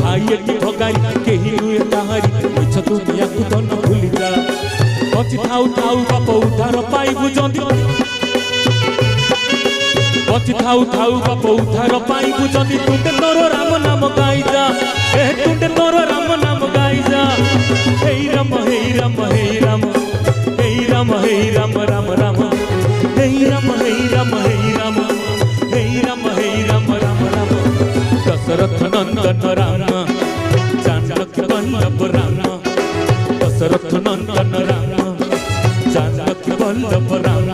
भाई की भगाई केही नुए ताहारी मिछ दुनिया को तो न भूली जा बची थाउ थाउ बाप उधार पाई बुझंदी बची थाउ थाउ बाप उधार पाई बुझंदी तुंडे तोर राम नाम गाई जा ए तुंडे तोर राम नाम गाई जा हे राम हे राम हे राम हे राम हे राम राम राम हे राम हे राम हे राम हे राम हे राम राम राम दशरथ नंदन राम जानकी वल्लभ राम दशरथ नंदन राम जानकी वल्लभ राम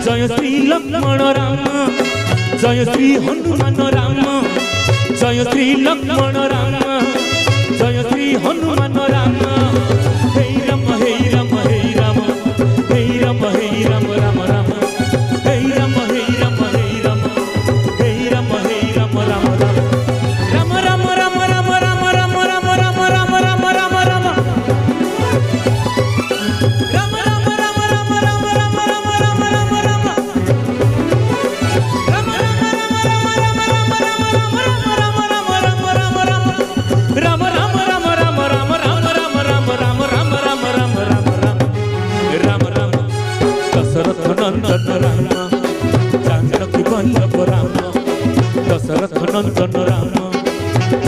जय श्री लक्ष्मण राम जय श्री हनुमान राम जय श्री लक्ष्मण राम जय श्री हनुमान राम हे राम हे राम हे राम हे राम हे राम राम राम हे राम हे राम हे राम हे राम हे राम राम राम राम राम राम राम राम राम राम राम राम राम राम राम दशरथ नंदन राम जानकी वल्लभ राम दशरथ नंदन राम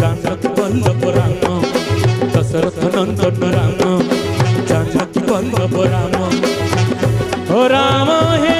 जानकी वल्लभ राम दशरथ नंदन राम जानकी वल्लभ राम ओ राम हे